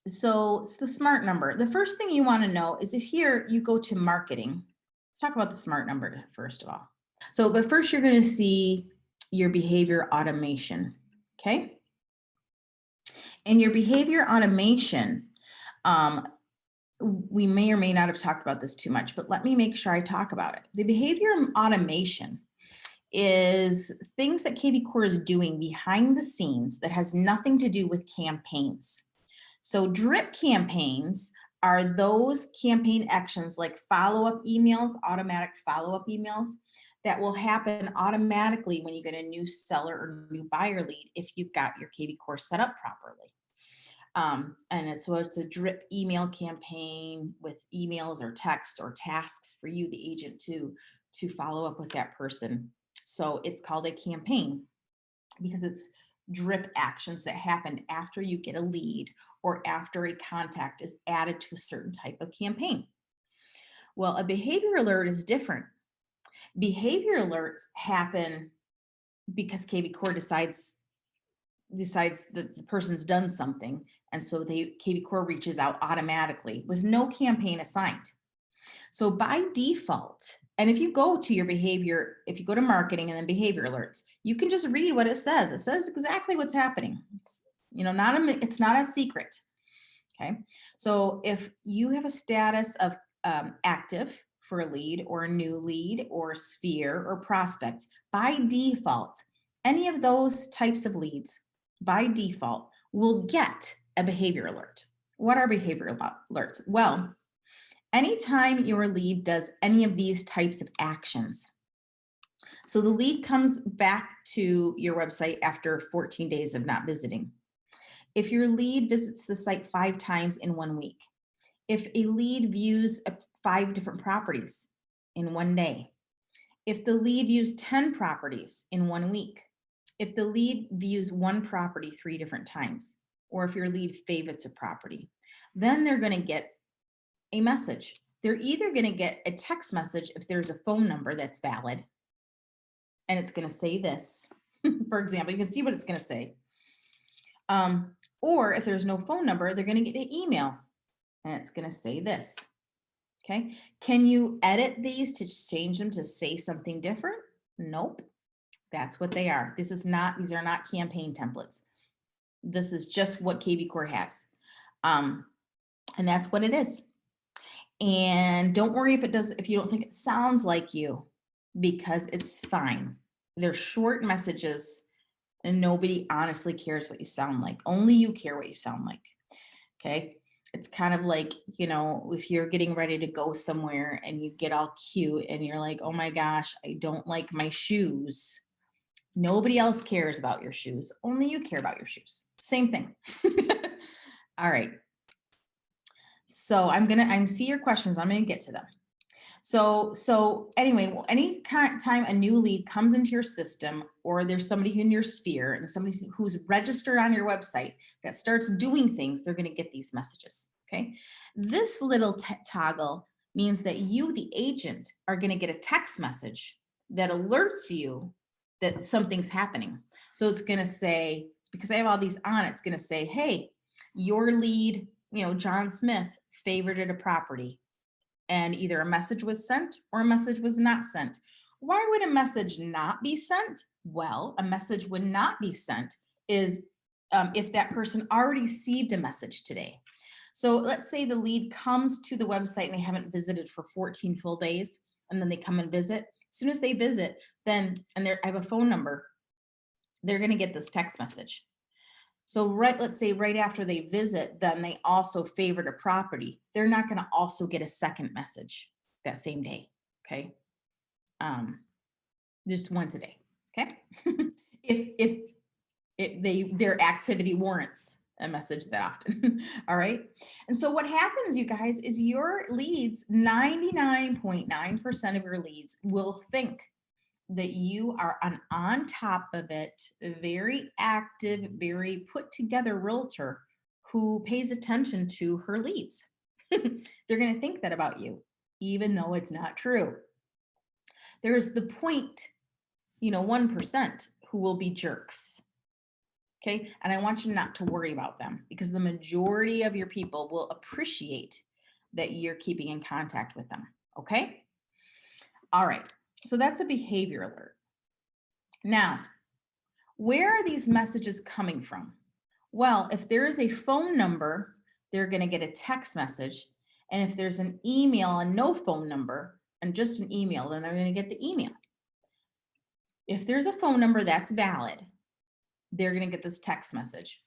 So it's the smart number. The first thing you want to know is if here you go to marketing. Let's talk about the smart number first of all. So, but first you're going to see your behavior automation. Okay. And your behavior automation, we may or may not have talked about this too much, but let me make sure I talk about it. The behavior automation is things that kvCore is doing behind the scenes that has nothing to do with campaigns. So drip campaigns are those campaign actions like follow-up emails, automatic follow-up emails that will happen automatically when you get a new seller or new buyer lead if you've got your kvCore set up properly. So it's a drip email campaign with emails or texts or tasks for you, the agent, to follow up with that person. So it's called a campaign because it's drip actions that happen after you get a lead or after a contact is added to a certain type of campaign. Well, a behavior alert is different. Behavior alerts happen because kvCore decides that the person's done something. And so kvCore reaches out automatically with no campaign assigned. So by default, and if you go to your behavior, if you go to marketing and then behavior alerts, you can just read what it says. It says exactly what's happening. It's, it's not a secret. Okay. So if you have a status of active for a lead or a new lead or sphere or prospect, by default, any of those types of leads by default will get a behavior alert. What are behavior alerts? Well, anytime your lead does any of these types of actions, so the lead comes back to your website after 14 days of not visiting. If your lead visits the site 5 times in 1 week, if a lead views 5 different properties in 1 day, if the lead views 10 properties in 1 week, if the lead views 1 property 3 different times, or if your lead favorites a property, then they're going to get a message. They're either going to get a text message if there's a phone number that's valid, and it's going to say this. For example, you can see what it's going to say. Or if there's no phone number, they're going to get an email, and it's going to say this. Okay. Can you edit these to change them to say something different? Nope. That's what they are. These are not campaign templates. This is just what kvCore has. And that's what it is. And don't worry if you don't think it sounds like you, because it's fine. They're short messages and nobody honestly cares what you sound like. Only you care what you sound like. Okay. It's kind of like, if you're getting ready to go somewhere and you get all cute and you're like, oh my gosh, I don't like my shoes. Nobody else cares about your shoes. Only you care about your shoes. Same thing. All right. So I see your questions. I'm going to get to them. So anyway, any time a new lead comes into your system, or there's somebody in your sphere and somebody who's registered on your website that starts doing things, they're going to get these messages. Okay. This little toggle means that you, the agent, are going to get a text message that alerts you that something's happening. So it's going to say, it's because I have all these on, it's going to say, hey, your lead, John Smith favorited a property, and either a message was sent or a message was not sent. Why would a message not be sent? Well, a message would not be sent is if that person already received a message today. So let's say the lead comes to the website and they haven't visited for 14 full days, and then they come and visit. As soon as they visit, I have a phone number, they're going to get this text message. So let's say right after they visit, then they also favored a property. They're not going to also get a second message that same day. Okay. Just once a day. Okay. if their activity warrants a message that often. All right. And so what happens, you guys, is your leads, 99.9% of your leads will think that you are on top of it, very active, very put together realtor who pays attention to her leads. They're going to think that about you, even though it's not true. There's the 1% who will be jerks. Okay. And I want you not to worry about them because the majority of your people will appreciate that you're keeping in contact with them. Okay. All right. So that's a behavior alert. Now, where are these messages coming from? Well, if there is a phone number, they're going to get a text message. And if there's an email and no phone number and just an email, then they're going to get the email. If there's a phone number that's valid, they're going to get this text message.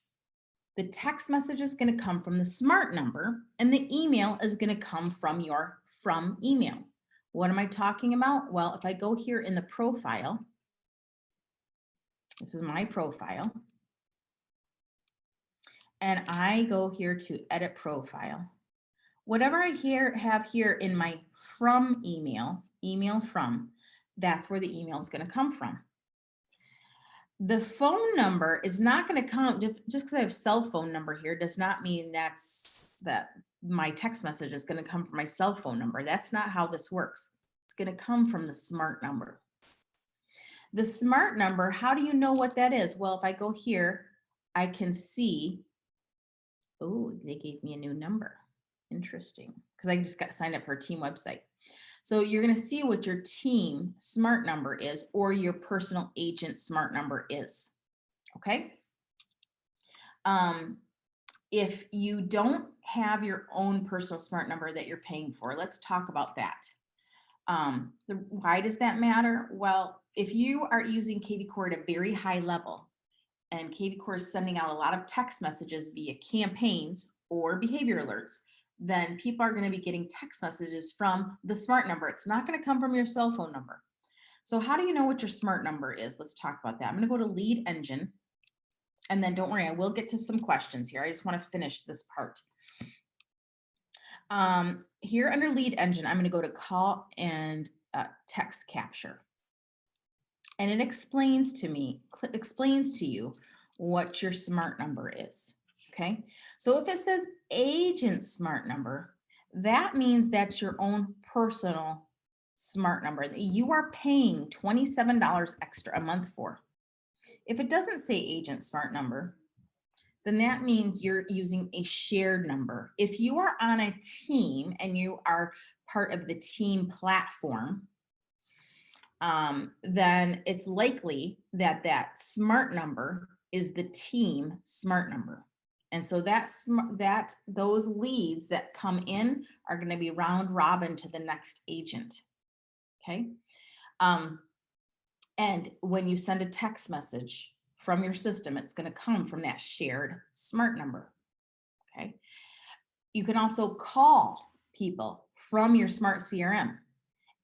The text message is going to come from the smart number and the email is going to come from your from email. What am I talking about? Well, if I go here in the profile, this is my profile, and I go here to edit profile. Whatever I have here in my from email from, that's where the email is going to come from. The phone number is not going to come, just because I have cell phone number here does not mean that my text message is going to come from my cell phone number. That's not how this works. It's going to come from the smart number. The smart number, how do you know what that is? Well, if I go here, I can see, oh, they gave me a new number. Interesting, because I just got signed up for a team website. So you're going to see what your team smart number is or your personal agent smart number is. Okay. If you don't have your own personal smart number that you're paying for, let's talk about that. Why does that matter? Well, if you are using kvCore at a very high level and kvCore is sending out a lot of text messages via campaigns or behavior alerts, then people are going to be getting text messages from the smart number. It's not going to come from your cell phone number. So how do you know what your smart number is? Let's talk about that. I'm going to go to lead engine. And then don't worry, I will get to some questions here. I just want to finish this part. Here under lead engine, I'm going to go to call and text capture. And it explains to you what your smart number is. Okay, so if it says agent smart number, that means that's your own personal smart number that you are paying $27 extra a month for. If it doesn't say agent smart number, then that means you're using a shared number. If you are on a team and you are part of the team platform, then it's likely that that smart number is the team smart number. And so those leads that come in are going to be round robin to the next agent. Okay. And when you send a text message from your system, it's going to come from that shared smart number. Okay. You can also call people from your smart CRM.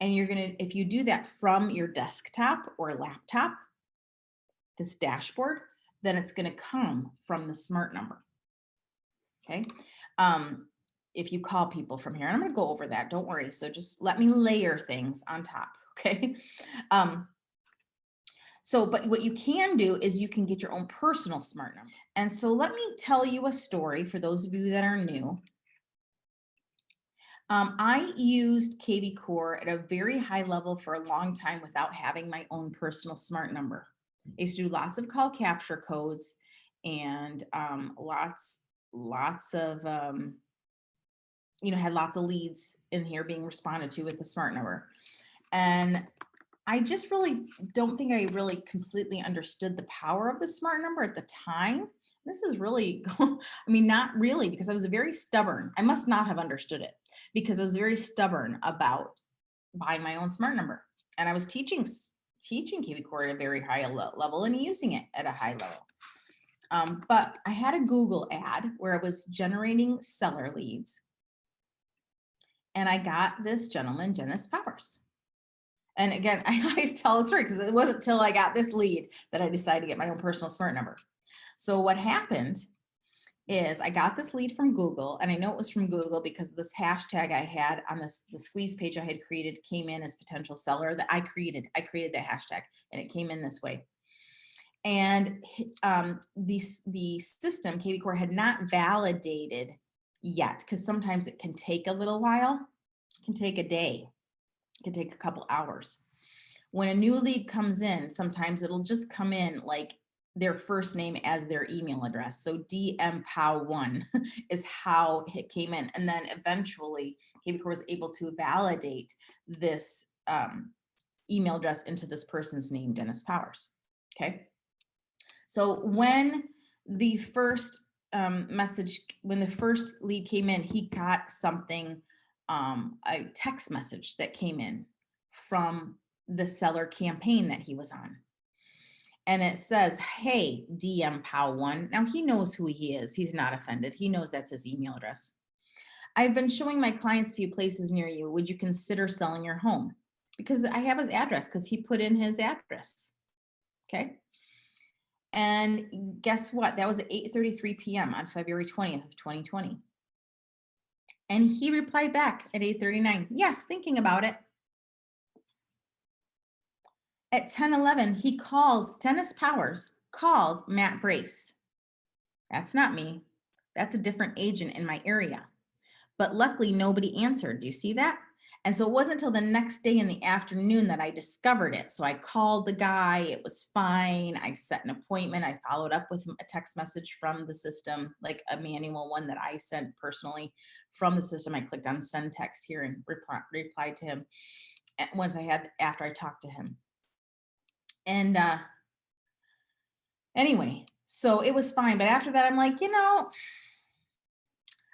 And you're going to, if you do that from your desktop or laptop, this dashboard, then it's going to come from the smart number. Okay. If you call people from here, and I'm going to go over that, don't worry. So just let me layer things on top. Okay. But what you can do is you can get your own personal smart number. And so let me tell you a story for those of you that are new. I used kvCore at a very high level for a long time without having my own personal smart number. I used to do lots of call capture codes and lots of, had lots of leads in here being responded to with the smart number. And I just really don't think I really completely understood the power of the smart number at the time. This is really, not really, because I was very stubborn. I must not have understood it because I was very stubborn about buying my own smart number. And I was teaching kvCore at a very high level and using it at a high level. But I had a Google ad where I was generating seller leads. And I got this gentleman, Dennis Powers. And again, I always tell the story because it wasn't until I got this lead that I decided to get my own personal smart number. So what happened is I got this lead from Google, and I know it was from Google because this hashtag I had on the squeeze page I had created came in as potential seller that I created. I created that hashtag and it came in this way. And the system, kvCore, had not validated yet because sometimes it can take a little while. It can take a day. It can take a couple hours. When a new lead comes in, sometimes it'll just come in like their first name as their email address. So dmpow1 is how it came in. And then eventually kvCore was able to validate this email address into this person's name, Dennis Powers. Okay. So when the first when the first lead came in, he got something, a text message that came in from the seller campaign that he was on. And it says, hey, DM Pow1. Now he knows who he is. He's not offended. He knows that's his email address. I've been showing my clients a few places near you. Would you consider selling your home? Because I have his address, because he put in his address. Okay. And guess what? That was at 8:33 p.m. on February 20th of 2020. And he replied back at 8:39. Yes, thinking about it. At 10:11, he calls, Dennis Powers calls Matt Brace. That's not me. That's a different agent in my area. But luckily nobody answered. Do you see that? And so it wasn't until the next day in the afternoon that I discovered it. So I called the guy, it was fine. I set an appointment. I followed up with a text message from the system, like a manual one that I sent personally from the system. I clicked on send text here and replied to him after I talked to him. And anyway, so it was fine. But after that, I'm like,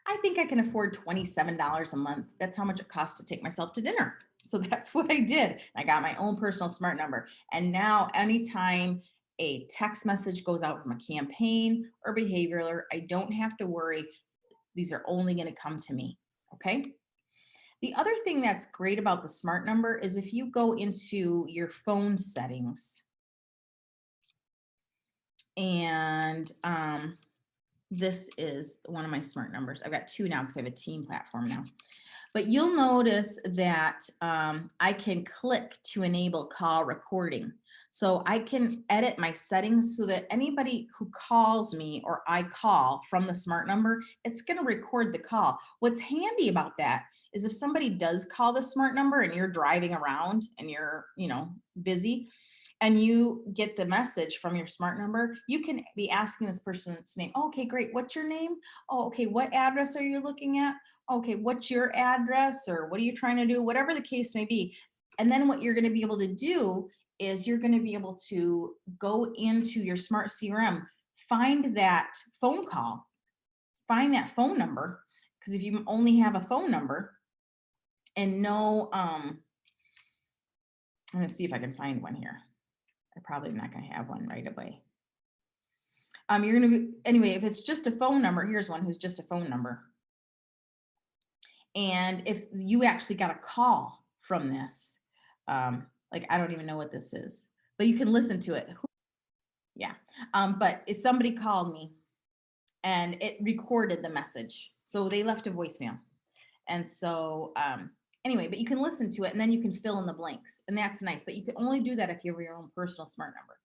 I think I can afford $27 a month. That's how much it costs to take myself to dinner. So that's what I did. I got my own personal smart number. And now anytime a text message goes out from a campaign or behavioral, I don't have to worry. These are only going to come to me. Okay. The other thing that's great about the smart number is if you go into your phone settings and this is one of my smart numbers. I've got two now because I have a team platform now. But you'll notice that I can click to enable call recording. So I can edit my settings so that anybody who calls me or I call from the smart number, it's going to record the call. What's handy about that is if somebody does call the smart number and you're driving around and you're, busy, and you get the message from your smart number, you can be asking this person's name. Oh, okay, great. What's your name? Oh, okay. What address are you looking at? Okay, what's your address, or what are you trying to do? Whatever the case may be. And then what you're going to be able to do is you're going to be able to go into your smart CRM, find that phone call, find that phone number. Because if you only have a phone number and no, I'm going to see if I can find one here. I'm probably not going to have one right away. You're going to be, anyway, if it's just a phone number, here's one who's just a phone number. And if you actually got a call from this, like, I don't even know what this is, but you can listen to it. Yeah. But if somebody called me and it recorded the message, so they left a voicemail. And so, anyway, but you can listen to it and then you can fill in the blanks, and that's nice, but you can only do that if you have your own personal smart number.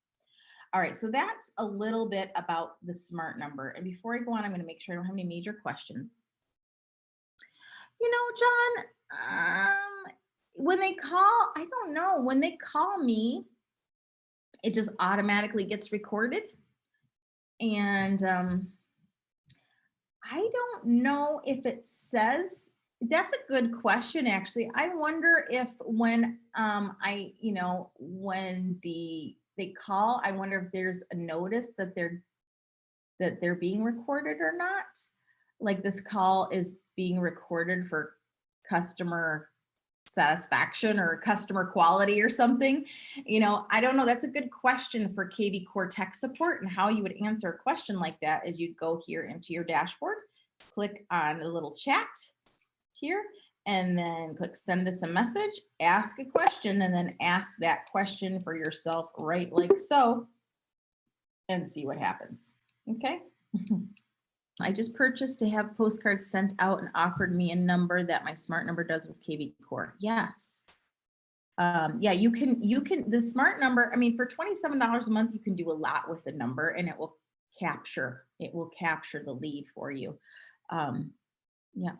All right, so that's a little bit about the smart number. And before I go on, I'm going to make sure I don't have any major questions. John, when they call, I don't know, when they call me, it just automatically gets recorded. And I don't know if it says. That's a good question, actually. I wonder if when when they call, I wonder if there's a notice that they're being recorded or not. Like, this call is being recorded for customer satisfaction or customer quality or something. I don't know. That's a good question for kvCore tech support, and how you would answer a question like that is you'd go here into your dashboard, click on the little chat here, and then click send us a message, ask a question, and then ask that question for yourself, right like so, and see what happens. Okay. I just purchased to have postcards sent out and offered me a number that my smart number does with kvCore. Yes. Yeah, you can, the smart number, I mean, for $27 a month, you can do a lot with the number, and it will capture the lead for you. Yeah.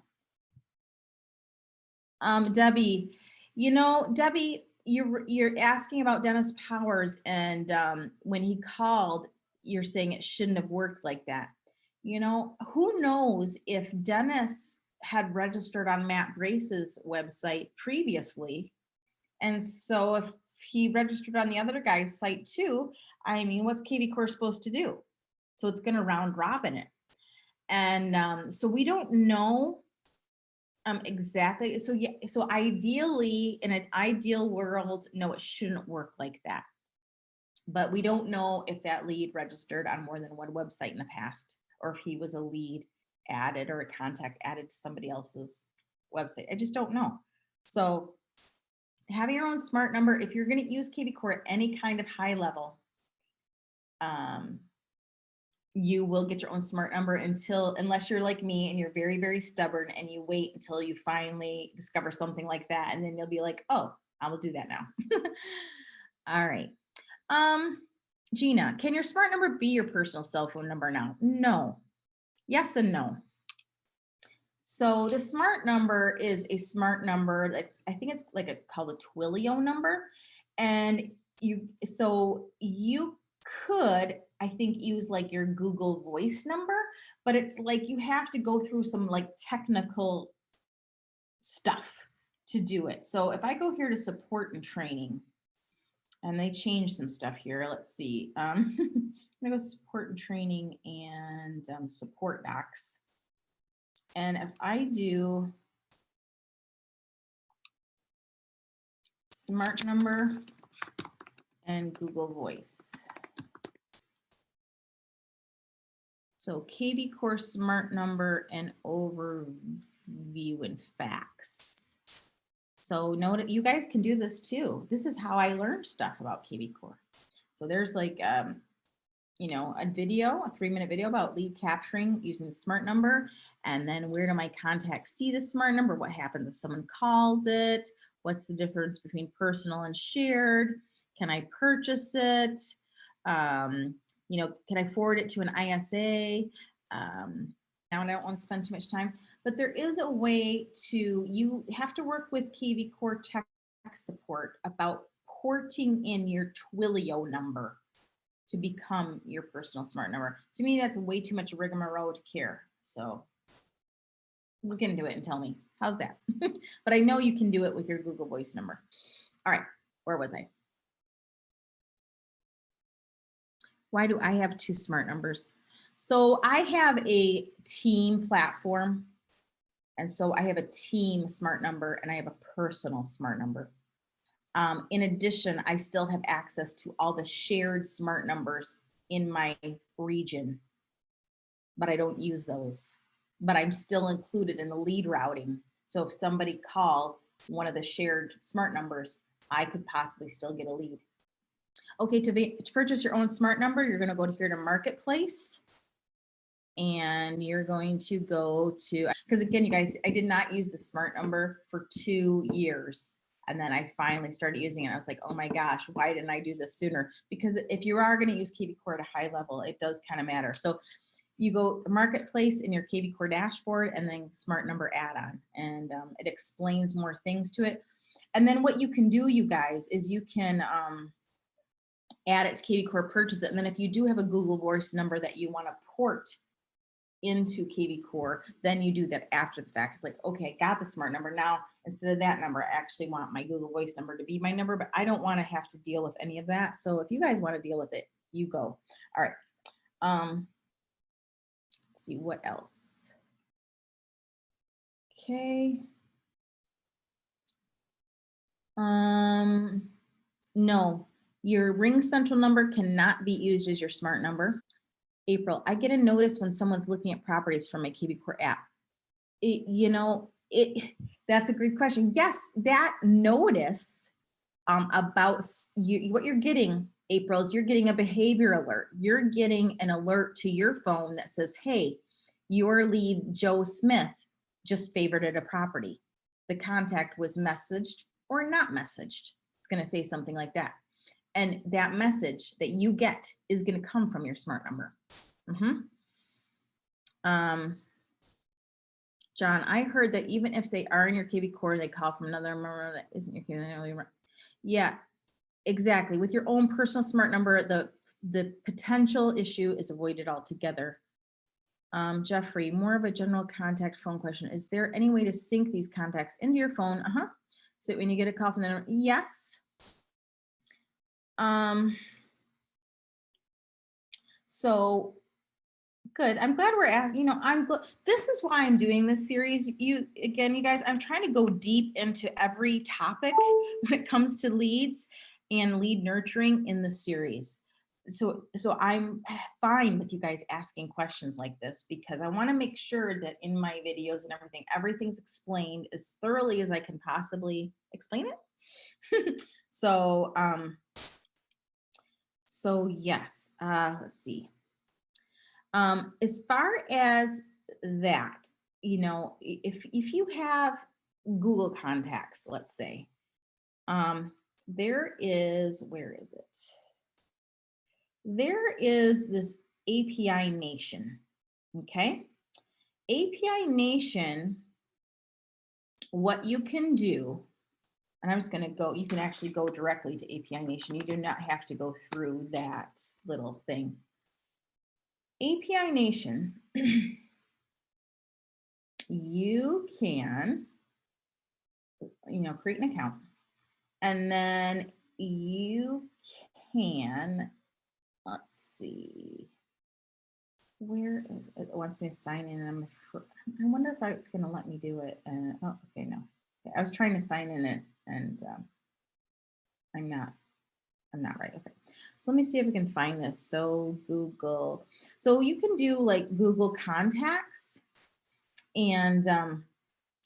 Debbie, Debbie, you're asking about Dennis Powers, and when he called, you're saying it shouldn't have worked like that. You know, who knows if Dennis had registered on Matt Brace's website previously. And so if he registered on the other guy's site too, I mean, what's kvCore supposed to do? So it's going to round robin it. And so we don't know exactly. So yeah, so ideally in an ideal world, no, it shouldn't work like that. But we don't know if that lead registered on more than one website in the past, or if he was a lead added or a contact added to somebody else's website. I just don't know. So having your own smart number, if you're going to use kvCore at any kind of high level, you will get your own smart number unless you're like me and you're very, very stubborn and you wait until you finally discover something like that. And then you'll be like, oh, I will do that now. All right. Gina, can your smart number be your personal cell phone number now? No. Yes and no. So the smart number is a smart number that's, I think it's like called a Twilio number. And you could, I think, use like your Google Voice number, but it's like you have to go through some like technical stuff to do it. So if I go here to support and training, and they changed some stuff here. Let's see. I'm gonna go support and training and support docs. And if I do smart number and Google Voice. So kvCore smart number and overview and facts. So note, you guys can do this too. This is how I learned stuff about kvCore. So there's like, you know, a 3-minute video about lead capturing using the smart number. And then where do my contacts see the smart number? What happens if someone calls it? What's the difference between personal and shared? Can I purchase it? You know, can I forward it to an ISA? Now I don't want to spend too much time, but there is a way to, you have to work with kvCore tech support about porting in your Twilio number to become your personal smart number. To me, that's way too much rigmarole to care. So look into it and tell me, how's that? But I know you can do it with your Google Voice number. All right, where was I? Why do I have 2 smart numbers? So I have a team platform. And so I have a team smart number and I have a personal smart number. In addition, I still have access to all the shared smart numbers in my region, but I don't use those. But I'm still included in the lead routing. So if somebody calls one of the shared smart numbers, I could possibly still get a lead. Okay, to purchase your own smart number, you're going to go here to Marketplace. And you're going to go to, because again, you guys, I did not use the smart number for 2 years. And then I finally started using it. I was like, oh my gosh, why didn't I do this sooner? Because if you are going to use kvCore at a high level, it does kind of matter. So you go Marketplace in your kvCore dashboard and then smart number add-on. And it explains more things to it. And then what you can do, you guys, is you can add it to kvCore, purchase it. And then if you do have a Google Voice number that you want to port into kvCore, then you do that after the fact. It's like, okay, I got the smart number. Now, instead of that number, I actually want my Google Voice number to be my number, but I don't want to have to deal with any of that. So if you guys want to deal with it, you go. All right. Let's see what else. Okay. No, your Ring Central number cannot be used as your smart number. April, I get a notice when someone's looking at properties from my kvCore app. That's a great question. Yes, that notice about what you're getting, April, is you're getting a behavior alert. You're getting an alert to your phone that says, hey, your lead, Joe Smith, just favorited a property. The contact was messaged or not messaged. It's going to say something like that. And that message that you get is going to come from your smart number. John, I heard that even if they are in your kvCore, they call from another number that isn't your kvCore. Yeah, exactly. With your own personal smart number, the the potential issue is avoided altogether. Jeffrey, more of a general contact phone question. Is there any way to sync these contacts into your phone? So when you get a call from them, yes. So good. I'm glad we're asking, this is why I'm doing this series. You guys, I'm trying to go deep into every topic when it comes to leads and lead nurturing in the series. So I'm fine with you guys asking questions like this, because I want to make sure that in my videos and everything's explained as thoroughly as I can possibly explain it. So yes, let's see. As far as that, if you have Google contacts, let's say, there is this API Nation. Okay. API Nation, what you can do, and I'm just going to go, you can actually go directly to API Nation. You do not have to go through that little thing. API Nation, you can, create an account, and then you can, let's see, where is it? It wants me to sign in. I wonder if it's going to let me do it. Oh, okay, no. Okay, I was trying to sign in it, and I'm not right. Okay. So let me see if we can find this. So Google. So you can do like Google Contacts, and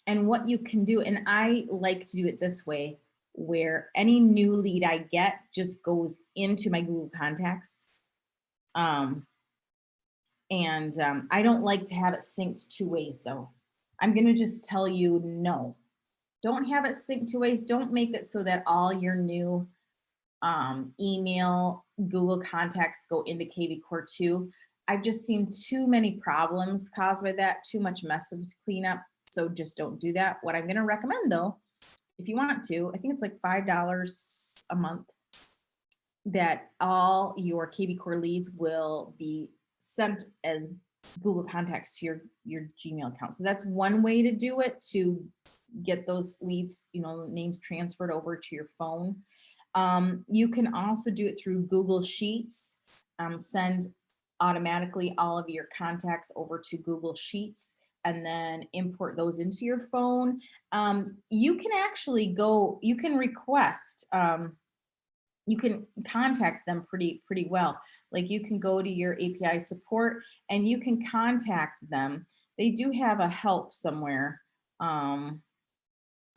what you can do, and I like to do it this way, where any new lead I get just goes into my Google Contacts. I don't like to have it synced two ways though. I'm going to just tell you, no, don't have it synced two ways. Don't make it so that all your new email Google contacts go into kvCore 2. I've just seen too many problems caused by that, too much mess to clean up. So just don't do that. What I'm going to recommend though, if you want to, I think it's like $5 a month, that all your kvCore leads will be sent as Google contacts to your Gmail account. So that's one way to do it, to get those leads, names transferred over to your phone. You can also do it through Google Sheets, send automatically all of your contacts over to Google Sheets, and then import those into your phone. You can actually go, you can request, you can contact them pretty well. Like you can go to your API support and you can contact them. They do have a help somewhere.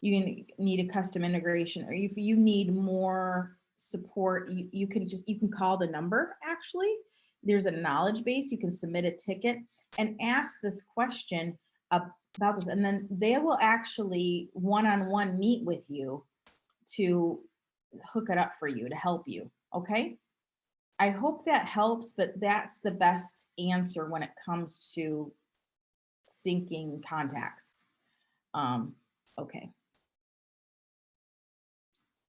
You need a custom integration, or if you need more support, you can call the number. Actually, there's a knowledge base. You can submit a ticket and ask this question about this, and then they will actually one-on-one meet with you to hook it up for you, to help you. Okay. I hope that helps, but that's the best answer when it comes to syncing contacts. Okay.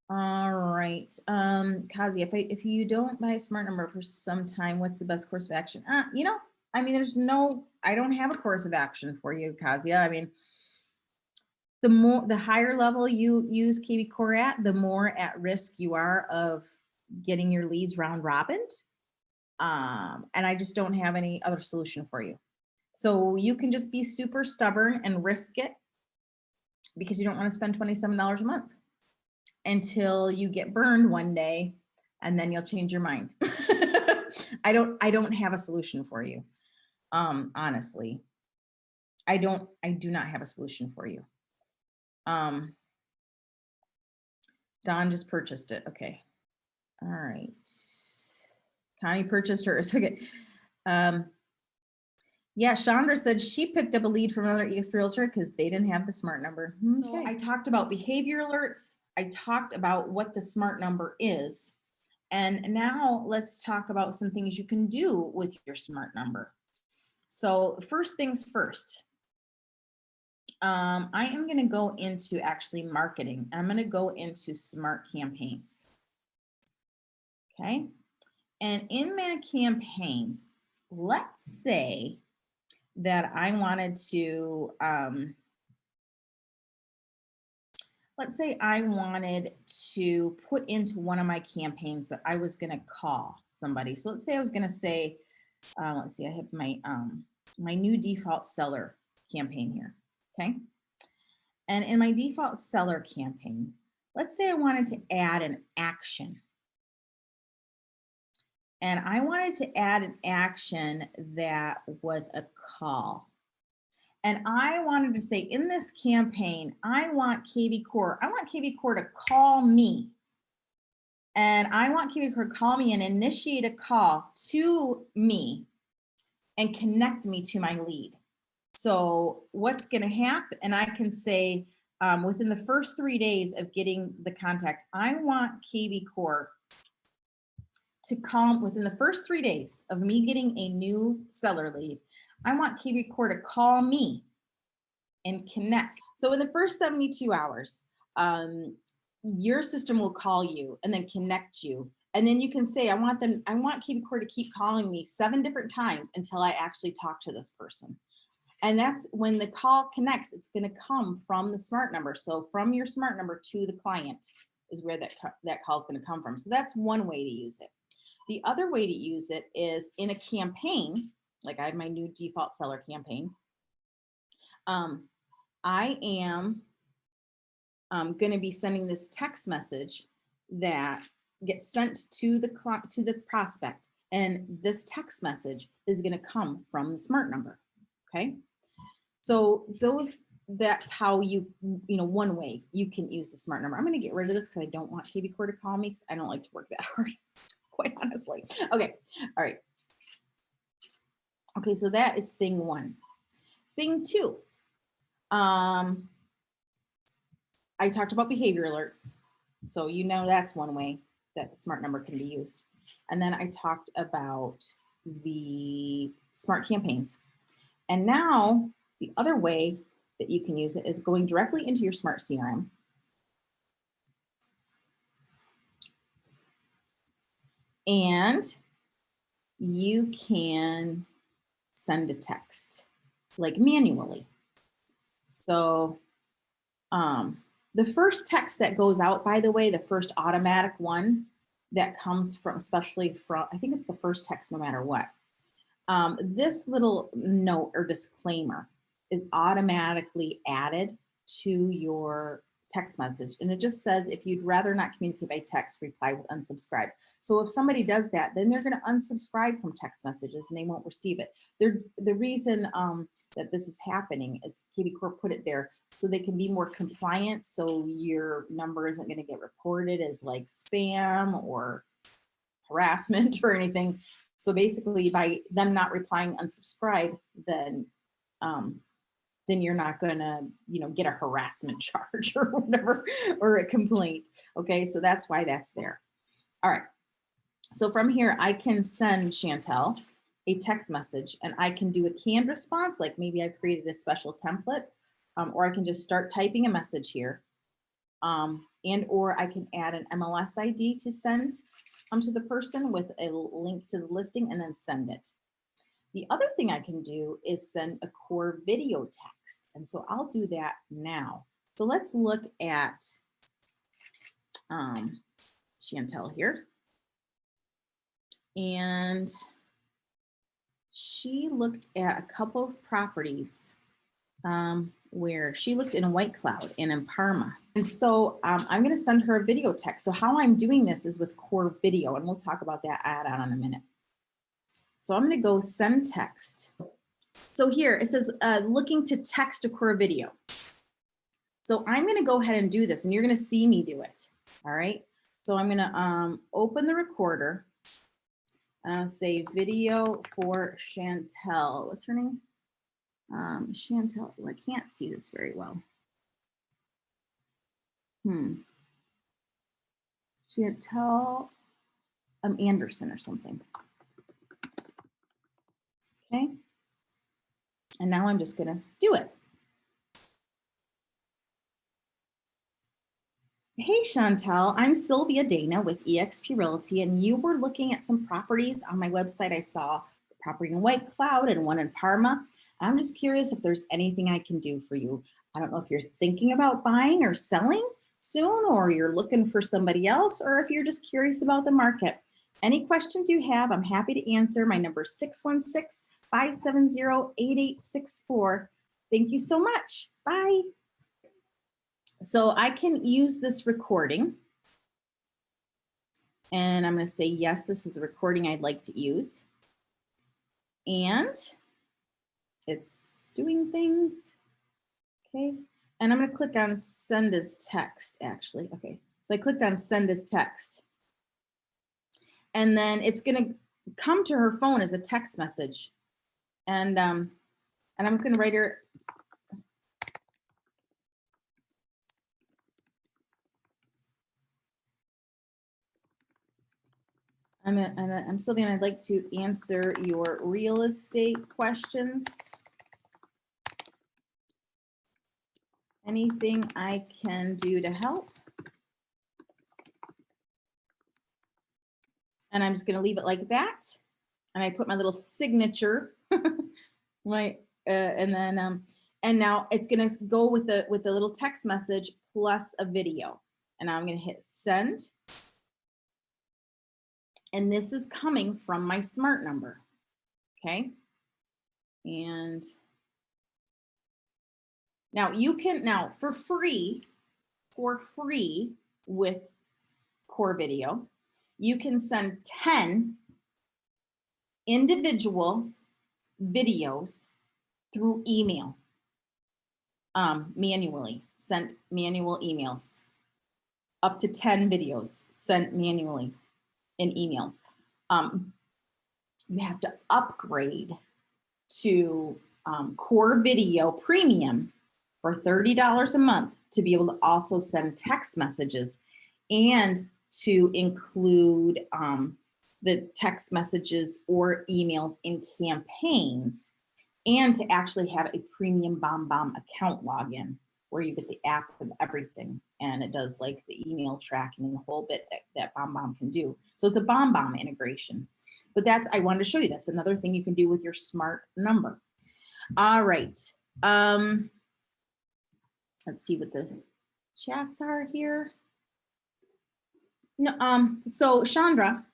All right. Kazi, if you don't buy a smart number for some time, what's the best course of action? I mean, I don't have a course of action for you, Kazia. I mean, the higher level you use kvCore at, the more at risk you are of getting your leads round robin. And I just don't have any other solution for you. So you can just be super stubborn and risk it, because you don't want to spend $27 a month until you get burned one day, and then you'll change your mind. I don't have a solution for you. Honestly, I do not have a solution for you. Don just purchased it. Okay. All right. Connie purchased hers. Okay. Yeah, Chandra said she picked up a lead from another Epique Realtor because they didn't have the smart number. Okay. So I talked about behavior alerts. I talked about what the smart number is. And now let's talk about some things you can do with your smart number. So first things first, I am going to go into actually marketing. I'm going to go into smart campaigns. Okay. And in my campaigns, let's say that I wanted to, let's say I wanted to put into one of my campaigns that I was going to call somebody. So let's say I was going to say, let's see, I have my my new default seller campaign here. Okay. And in my default seller campaign, let's say I wanted to add an action. And I wanted to add an action that was a call. And I wanted to say in this campaign, I want kvCore to call me. And I want kvCore to call me and initiate a call to me and connect me to my lead. So what's going to happen? And I can say within the first 3 days of getting the contact, I want kvCore to call within the first 3 days of me getting a new seller lead. I want kvCore to call me and connect. So in the first 72 hours, your system will call you and then connect you. And then you can say, I want kvCore to keep calling me 7 different times until I actually talk to this person. And that's when the call connects, it's going to come from the smart number. So from your smart number to the client is where that call is going to come from. So that's one way to use it. The other way to use it is in a campaign, like I have my new default seller campaign. I am going to be sending this text message that gets sent to the prospect, and this text message is going to come from the smart number. Okay, so that's how one way you can use the smart number. I'm going to get rid of this because I don't want kvCore to call me because I don't like to work that hard, quite honestly. Okay, all right. Okay, so that is thing one. Thing two. I talked about behavior alerts. So that's one way that the smart number can be used. And then I talked about the smart campaigns. And now the other way that you can use it is going directly into your smart CRM. And you can send a text, like manually. So the first text that goes out, by the way, the first automatic one that comes from, especially from, I think it's the first text no matter what. This little note or disclaimer is automatically added to your text message. And it just says, if you'd rather not communicate by text, reply with unsubscribe. So if somebody does that, then they're going to unsubscribe from text messages and they won't receive it. The reason that this is happening is kvCore put it there so they can be more compliant. So your number isn't going to get reported as like spam or harassment or anything. So basically by them not replying unsubscribe, then you're not gonna, get a harassment charge or whatever, or a complaint. Okay, so that's why that's there. All right, so from here, I can send Chantel a text message and I can do a canned response, like maybe I created a special template, or I can just start typing a message here. Or I can add an MLS ID to send to the person with a link to the listing and then send it. The other thing I can do is send a core video text. And so I'll do that now. So let's look at Chantel here. And she looked at a couple of properties where she looked in White Cloud and in Parma. And so I'm going to send her a video text. So how I'm doing this is with core video, and we'll talk about that add-on in a minute. So I'm going to go send text. So here it says looking to text a core video. So I'm going to go ahead and do this, and you're going to see me do it. All right. So I'm going to open the recorder. Say video for Chantel. What's her name? Chantel. I can't see this very well. Chantel Anderson or something. Okay. And now I'm just going to do it. Hey Chantel, I'm Sylvia Dana with eXp Realty, and you were looking at some properties on my website. I saw a property in White Cloud and one in Parma. I'm just curious if there's anything I can do for you. I don't know if you're thinking about buying or selling soon, or you're looking for somebody else, or if you're just curious about the market. Any questions you have, I'm happy to answer. My number is 616-570-8864. Thank you so much. Bye. So I can use this recording, and I'm going to say, yes, this is the recording I'd like to use. And it's doing things. Okay. And I'm going to click on send as text, actually. Okay. So I clicked on send as text. And then it's going to come to her phone as a text message. And I'm going to write her. I'm Sylvia, and I'd like to answer your real estate questions. Anything I can do to help? And I'm just going to leave it like that. And I put my little signature, and then and now it's going to go with a little text message plus a video. And I'm going to hit send. And this is coming from my smart number. Okay. And now you can, for free with Core Video, you can send 10 individual videos through email, manually, sent manual emails, up to 10 videos sent manually in emails. You have to upgrade to Core Video Premium for $30 a month to be able to also send text messages and to include the text messages or emails in campaigns, and to actually have a premium BombBomb account login where you get the app and everything, and it does like the email tracking and the whole bit that BombBomb can do. So it's a BombBomb integration. But I wanted to show you this, another thing you can do with your smart number. All right. Let's see what the chats are here. No, so Chandra,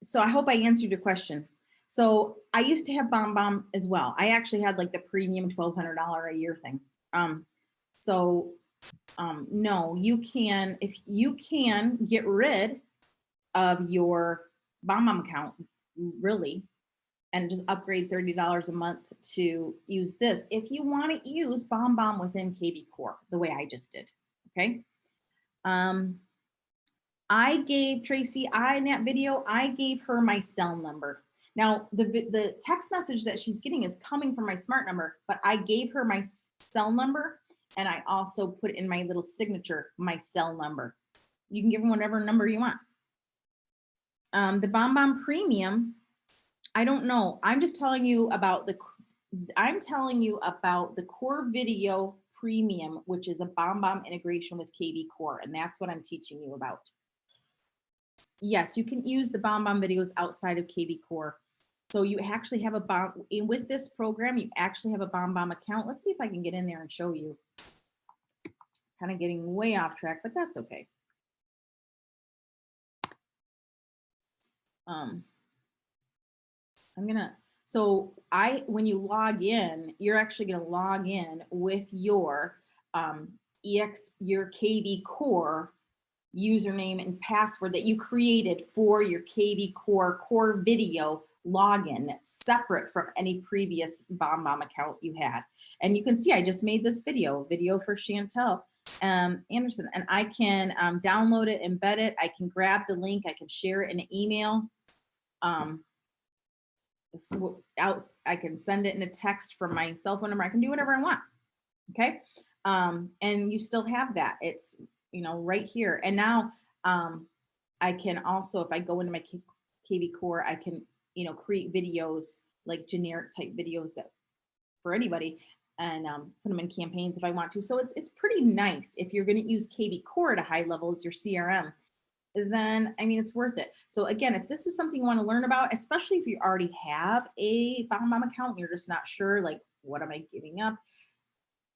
so I hope I answered your question. So I used to have BombBomb as well. I actually had like the premium $1,200 a year thing. No, you can, if you can get rid of your BombBomb account, really, and just upgrade $30 a month to use this. If you want to use BombBomb within kvCore, the way I just did, okay? I gave Tracy, in that video, I gave her my cell number. Now, the text message that she's getting is coming from my smart number, but I gave her my cell number, and I also put in my little signature, my cell number. You can give them whatever number you want. The BombBomb Premium, I don't know. I'm just telling you about the Core Video Premium, which is a BombBomb integration with kvCore, and that's what I'm teaching you about. Yes, you can use the BombBomb videos outside of kvCore. So you actually have with this program, you actually have a BombBomb account. Let's see if I can get in there and show you. Kind of getting way off track, but that's okay. When you log in, you're actually going to log in with your kvCore username and password that you created for your kvCore Core Video login that's separate from any previous BombBomb account you had. And you can see I just made this video for Chantel Anderson, and I can download it, embed it. I can grab the link. I can share it in an email. I can send it in a text from my cell phone number. I can do whatever I want. Okay. And you still have that. It's, right here. And now I can also, if I go into my kvCore, I can, create videos, like generic type videos that for anybody. and put them in campaigns if I want to. So it's pretty nice. If you're going to use kvCore at a high level as your CRM, then I mean, it's worth it. So again, if this is something you want to learn about, especially if you already have a BombBomb account and you're just not sure, like, what am I giving up?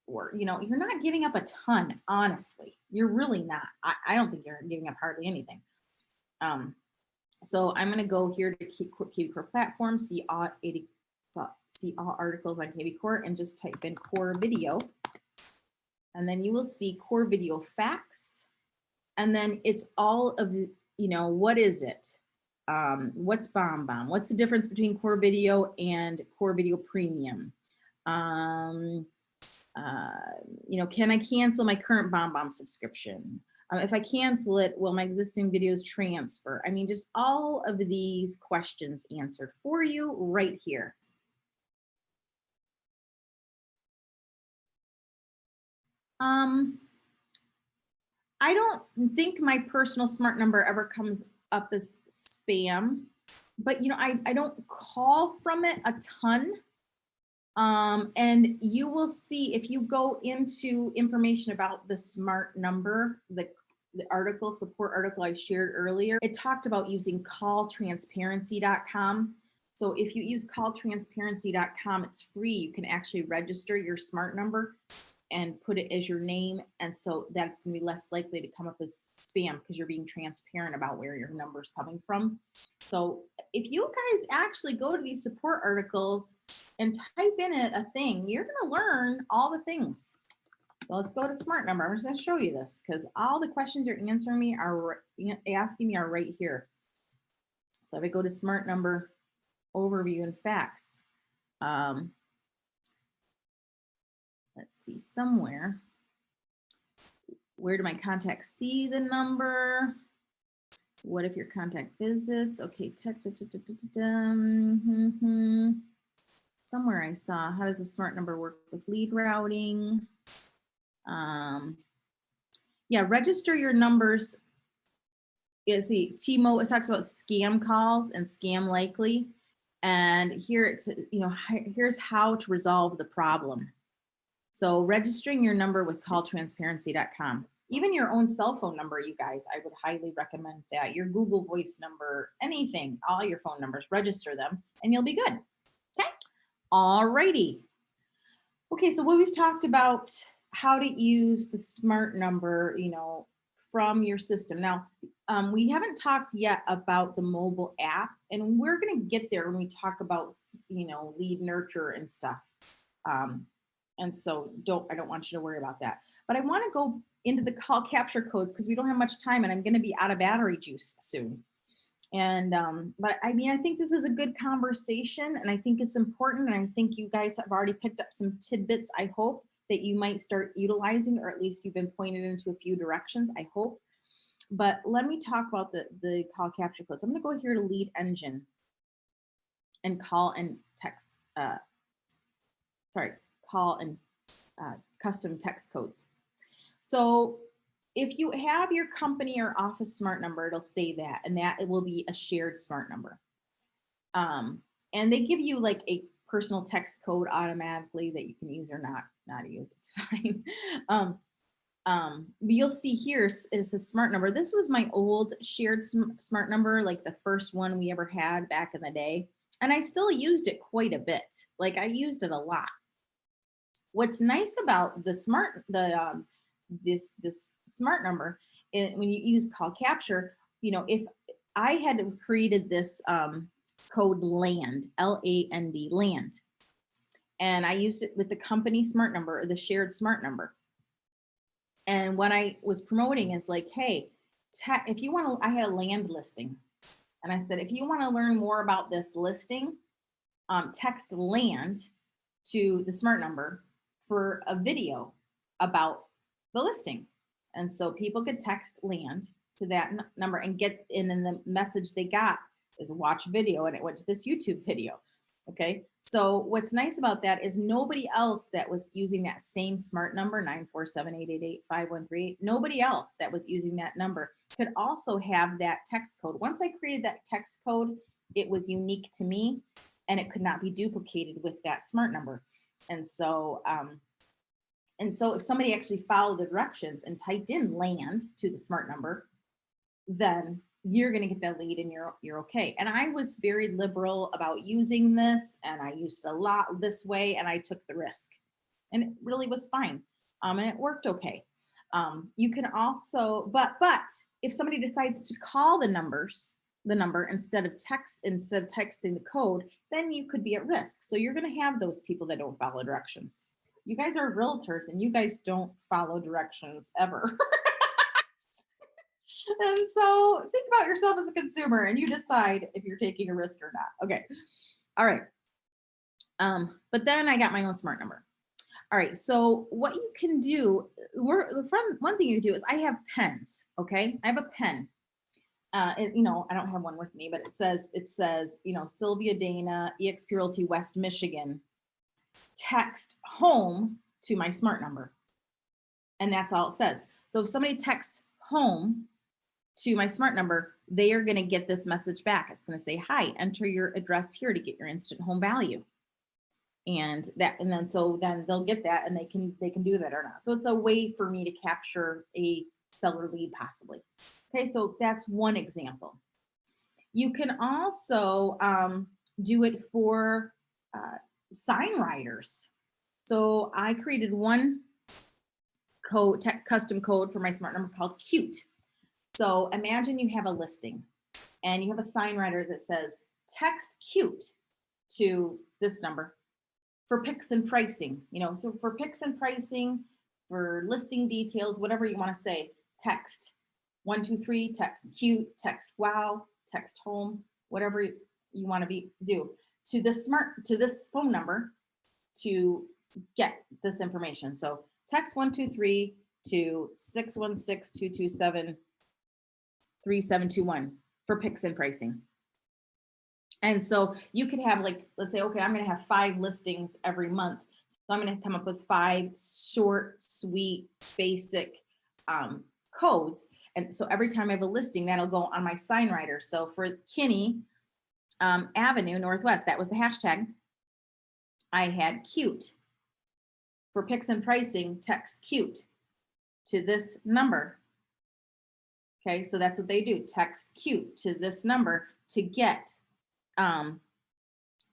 Or, you know, you're not giving up a ton, honestly. You're really not. I don't think you're giving up hardly anything. So I'm going to go here to kvCore platform, see all articles on kvCore, and just type in core video. And then you will see core video facts. And then it's all of, you know, what is it? What's BombBomb? What's the difference between core video and core video premium? You know, can I cancel my current BombBomb subscription? If I cancel it, will my existing videos transfer? I mean, just all of these questions answered for you right here. I don't think my personal smart number ever comes up as spam, but you know, I don't call from it a ton. And you will see if you go into information about the smart number, the article, support article I shared earlier, it talked about using calltransparency.com. So if you use calltransparency.com, it's free. You can actually register your smart number and put it as your name. And so that's going to be less likely to come up as spam because you're being transparent about where your number is coming from. So if you guys actually go to these support articles and type in a thing, you're going to learn all the things. So let's go to smart number. I'm just going to show you this because all the questions you're answering me are asking me are right here. So if I go to smart number overview and facts, let's see somewhere. Where do my contacts see the number? What if your contact visits? Okay, somewhere I saw, how does the smart number work with lead routing? Yeah, register your numbers. Is the T-Mobile, it talks about scam calls and scam likely. And here it's, you know, here's how to resolve the problem. So registering your number with calltransparency.com. Even your own cell phone number, you guys, I would highly recommend that. Your Google Voice number, anything, all your phone numbers, register them and you'll be good. Okay, all righty. Okay, so what we've talked about how to use the smart number, you know, from your system. Now, we haven't talked yet about the mobile app, and we're going to get there when we talk about, you know, lead nurture and stuff. And so I don't want you to worry about that. But I want to go into the call capture codes because we don't have much time and I'm going to be out of battery juice soon. And, but I mean, I think this is a good conversation and I think it's important. And I think you guys have already picked up some tidbits, I hope, that you might start utilizing, or at least you've been pointed into a few directions, I hope. But let me talk about the call capture codes. I'm going to go here to lead engine and call and text, call and custom text codes. So if you have your company or office smart number, it'll say that, and that it will be a shared smart number. And they give you like a personal text code automatically that you can use or not use. It's fine. But you'll see here it says smart number. This was my old shared smart number, like the first one we ever had back in the day. And I still used it quite a bit. Like I used it a lot. What's nice about the this smart number is when you use call capture, you know, if I had created this code LAND, L-A-N-D, LAND, and I used it with the company smart number or the shared smart number. And what I was promoting is like, hey, if you want to, I had a land listing. And I said, if you want to learn more about this listing, text LAND to the smart number for a video about the listing. And so people could text LAND to that number and get in, and the message they got is watch video, and it went to this YouTube video. Okay, so what's nice about that is nobody else that was using that same smart number, 947-888-5138, nobody else that was using that number could also have that text code. Once I created that text code, it was unique to me and it could not be duplicated with that smart number. And so if somebody actually followed the directions and typed in land to the smart number, then you're going to get that lead and you're okay. And I was very liberal about using this, and I used it a lot this way, and I took the risk, and it really was fine. And it worked okay. You can also, but if somebody decides to call the number instead of texting the code, then you could be at risk. So you're going to have those people that don't follow directions. You guys are realtors and you guys don't follow directions ever. And so think about yourself as a consumer and you decide if you're taking a risk or not. Okay. All right. But then I got my own smart number. All right. So what you can do, one thing you can do is I have pens. Okay. I have a pen. I don't have one with me, but it says, Sylvia Dana, Epique Realty, West Michigan, text home to my smart number. And that's all it says. So if somebody texts home to my smart number, they are going to get this message back. It's going to say, hi, enter your address here to get your instant home value. And then they'll get that and they can do that or not. So it's a way for me to capture a seller lead possibly. Okay, so that's one example. You can also do it for sign writers. So I created one custom code for my smart number called cute. So imagine you have a listing and you have a sign writer that says text cute to this number for picks and pricing, so for picks and pricing, for listing details, whatever you want to say, text 123, text cute, text wow, text home, whatever you want to do to this phone number to get this information. So text 123 to 616-227-3721 for picks and pricing. And so you could have, like, let's say, okay, I'm going to have 5 listings every month. So I'm going to come up with 5 short, sweet, basic codes. And so every time I have a listing, that'll go on my sign writer. So for Kinney Avenue Northwest, that was the hashtag. I had cute. For picks and pricing, text cute to this number. Okay, so that's what they do. Text cute to this number to get, and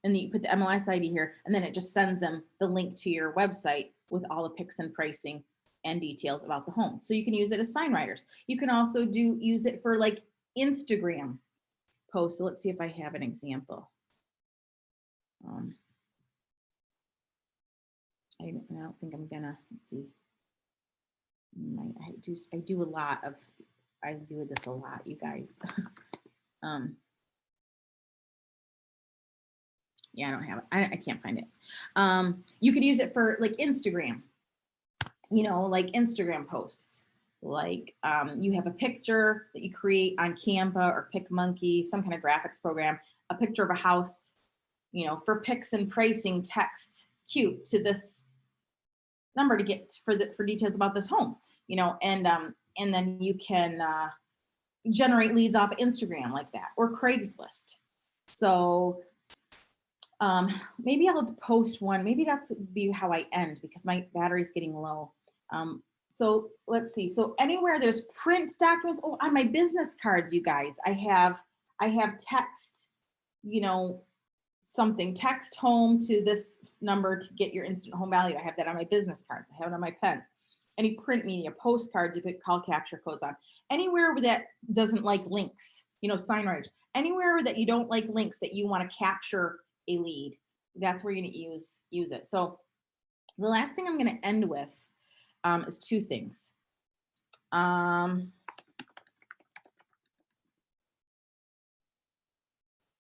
then you put the MLS ID here, and then it just sends them the link to your website with all the picks and pricing and details about the home. So you can use it as sign writers. You can also use it for like Instagram posts. So let's see if I have an example. I don't think I'm gonna, let's see. I do this a lot, you guys. Yeah, I don't have it. I can't find it. You could use it for like Instagram, like Instagram posts. Like you have a picture that you create on Canva or PicMonkey, some kind of graphics program, a picture of a house, for picks and pricing, text cute to this number to get for details about this home, and then you can generate leads off Instagram like that, or Craigslist. So maybe I'll post one. Maybe that's be how I end because my battery's getting low. So let's see. So anywhere there's print documents, on my business cards, you guys, I have text, something, text home to this number to get your instant home value. I have that on my business cards. I have it on my pens. Any print media, postcards, you put call capture codes on. Anywhere that doesn't like links, sign writers, anywhere that you don't like links that you want to capture a lead, that's where you're going to use it. So the last thing I'm going to end with is 2 things.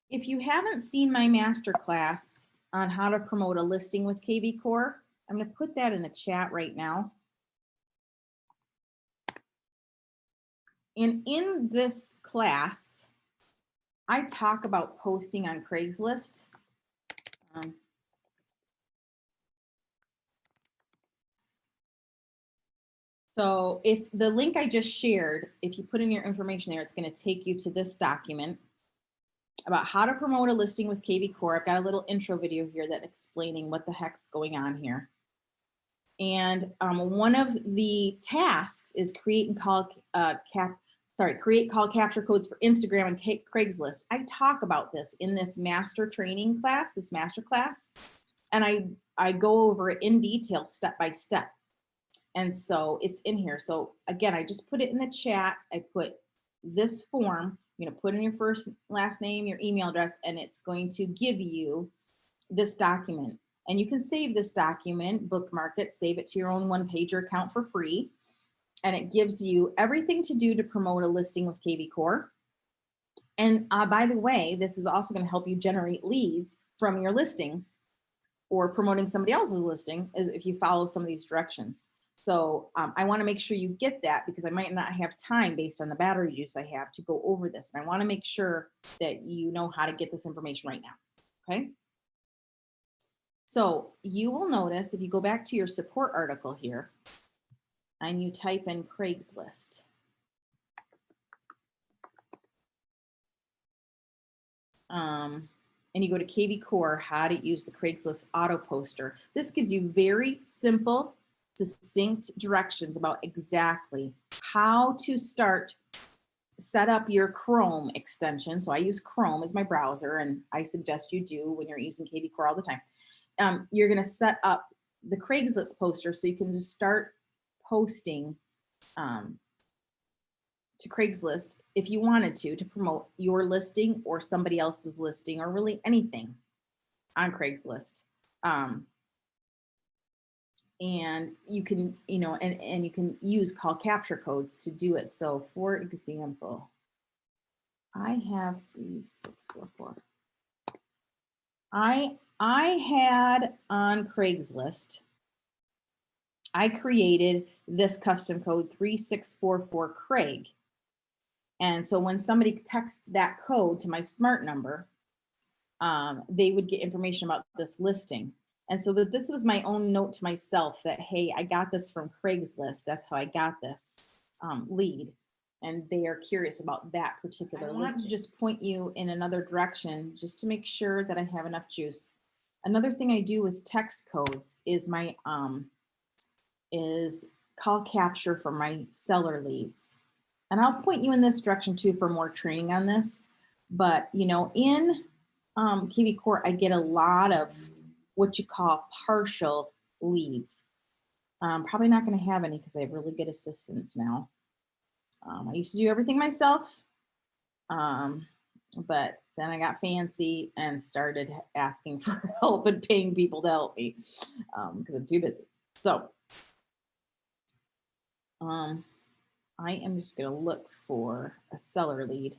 If you haven't seen my masterclass on how to promote a listing with kvCore, I'm going to put that in the chat right now. And in this class, I talk about posting on Craigslist. So if the link I just shared, if you put in your information there, it's going to take you to this document. about how to promote a listing with kvCore. I've got a little intro video here that explaining what the heck's going on here. And one of the tasks is create call capture codes for Instagram and Craigslist. I talk about this in this master training class, this master class, and I go over it in detail, step by step. And so it's in here. So again, I just put it in the chat. I put this form, put in your first, last name, your email address, and it's going to give you this document. And you can save this document, bookmark it, save it to your own one-pager account for free. And it gives you everything to do to promote a listing with kvCore. And by the way, this is also going to help you generate leads from your listings or promoting somebody else's listing if you follow some of these directions. So I want to make sure you get that because I might not have time based on the battery use I have to go over this. And I want to make sure that you know how to get this information right now. Okay. So you will notice if you go back to your support article here and you type in Craigslist. And you go to kvCore, how to use the Craigslist auto poster. This gives you very simple, succinct directions about exactly how to set up your Chrome extension. So I use Chrome as my browser, and I suggest you do when you're using kvCore all the time. You're going to set up the Craigslist poster so you can just start posting to Craigslist if you wanted to promote your listing or somebody else's listing or really anything on Craigslist. And you can, and you can use call capture codes to do it. So for example, I have 3644. I had on Craigslist, I created this custom code 3644 Craig. And so when somebody texts that code to my smart number, they would get information about this listing. And so that this was my own note to myself that, hey, I got this from Craigslist. That's how I got this lead. And they are curious about that particular listing. I want to just point you in another direction just to make sure that I have enough juice. Another thing I do with text codes is my is call capture for my seller leads. And I'll point you in this direction too for more training on this. But, in kvCore, I get a lot of what you call partial leads. I'm probably not going to have any because I have really good assistants now. I used to do everything myself, but then I got fancy and started asking for help and paying people to help me because I'm too busy. So I am just going to look for a seller lead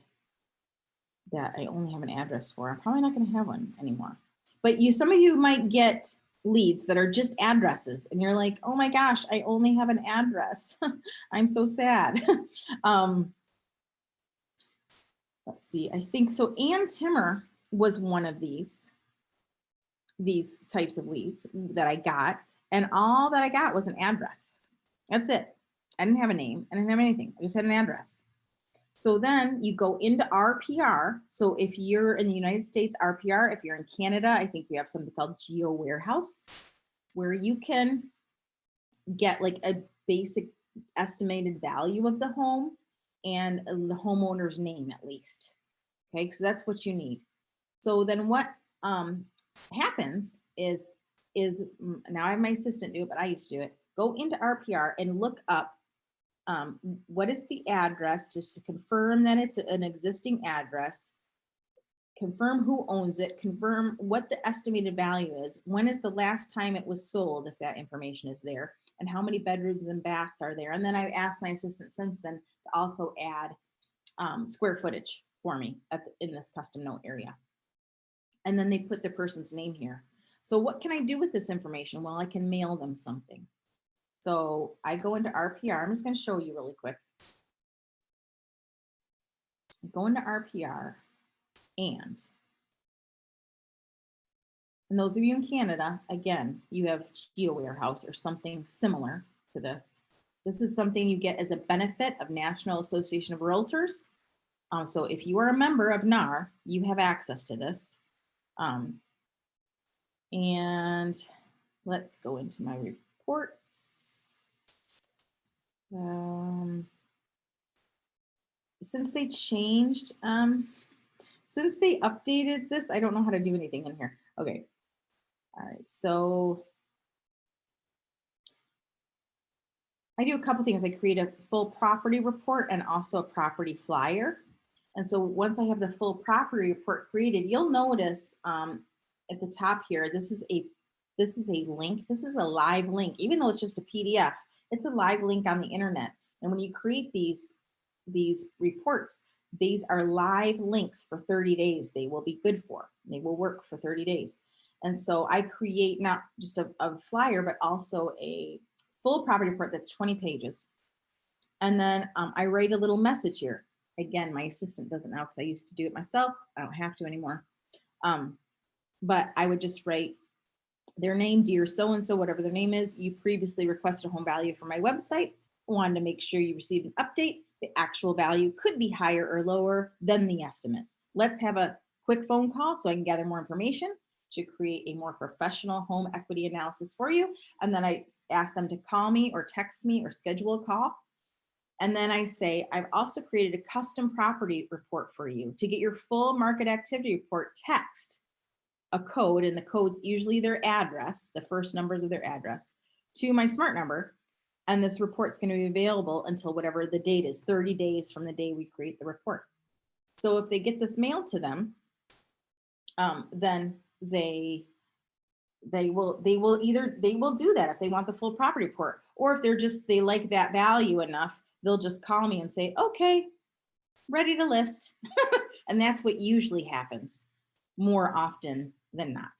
that I only have an address for. I'm probably not going to have one anymore. But some of you might get leads that are just addresses and you're like, oh my gosh, I only have an address. I'm so sad. Let's see, I think so. Ann Timmer was one of these types of leads that I got, and all that I got was an address. That's it. I didn't have a name. I didn't have anything. I just had an address. So then you go into RPR. So if you're in the United States, RPR, if you're in Canada, I think you have something called Geo Warehouse, where you can get like a basic estimated value of the home and the homeowner's name at least. Okay, so that's what you need. So then what happens is now I have my assistant do it, but I used to do it. Go into RPR and look up what is the address, just to confirm that it's an existing address, confirm who owns it, confirm what the estimated value is, when is the last time it was sold, if that information is there, and how many bedrooms and baths are there. And then I've asked my assistant since then to also add square footage for me in this custom note area. And then they put the person's name here. So what can I do with this information? Well, I can mail them something. So I go into RPR. I'm just going to show you really quick. Go into RPR, and those of you in Canada, again, you have Geo Warehouse or something similar to this. This is something you get as a benefit of National Association of Realtors. So if you are a member of NAR, you have access to this. And let's go into my reports. Since they changed, since they updated this, I don't know how to do anything in here. Okay. All right. So I do a couple things. I create a full property report and also a property flyer. And so once I have the full property report created, you'll notice at the top here, this is a link. This is a live link, even though it's just a PDF. It's a live link on the internet. And when you create these reports, these are live links for 30 days. They will be good for. They will work for 30 days. And so I create not just a flyer, but also a full property report that's 20 pages. And then I write a little message here. Again, my assistant doesn't now because I used to do it myself. I don't have to anymore. But I would just write their name, dear so-and-so, whatever their name is. You previously requested a home value for my website. Wanted to make sure you received an update. The actual value could be higher or lower than the estimate. Let's have a quick phone call so I can gather more information to create a more professional home equity analysis for you. And then I ask them to call me or text me or schedule a call. And then I say, I've also created a custom property report for you to get your full market activity report text, a code, and the code's usually their address, the first numbers of their address, to my smart number. And this report's going to be available until whatever the date is, 30 days from the day we create the report. So if they get this mailed to them, then they will do that if they want the full property report, or if they like that value enough, they'll just call me and say, okay, ready to list. And that's what usually happens more often than not.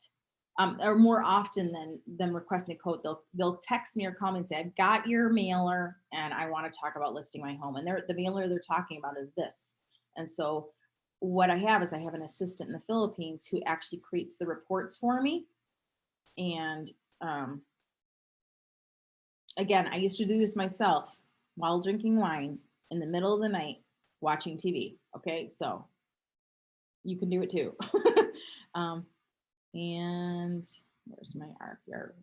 Or more often than them requesting a quote, they'll text me or call me and say, I've got your mailer and I want to talk about listing my home. And the mailer they're talking about is this. And so what I have is I have an assistant in the Philippines who actually creates the reports for me. And again, I used to do this myself while drinking wine in the middle of the night, watching TV. Okay, so you can do it too. And where's my RPR?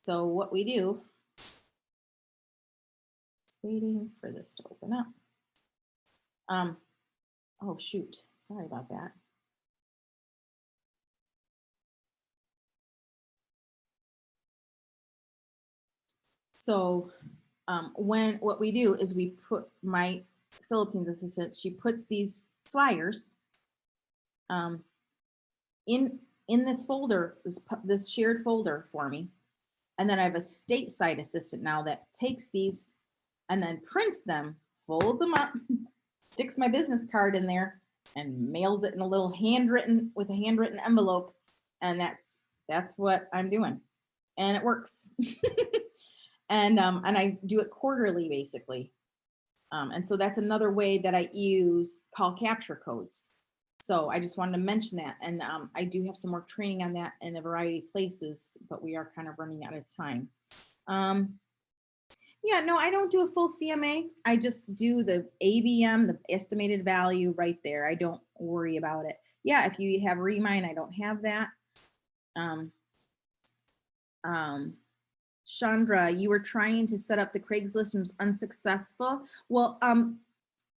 So what we do, waiting for this to open up. Oh shoot, sorry about that. So what we do is we put my Philippines assistant, she puts these flyers in this folder, this shared folder for me. And then I have a stateside assistant now that takes these and then prints them, folds them up, sticks my business card in there, and mails it in a little handwritten envelope. And that's what I'm doing. And it works. And I do it quarterly, basically. And so that's another way that I use call capture codes. So I just wanted to mention that. And I do have some more training on that in a variety of places, but we are kind of running out of time. Yeah, no, I don't do a full CMA. I just do the AVM, the estimated value right there. I don't worry about it. Yeah, if you have Remine, I don't have that. Chandra, you were trying to set up the Craigslist and was unsuccessful. Well,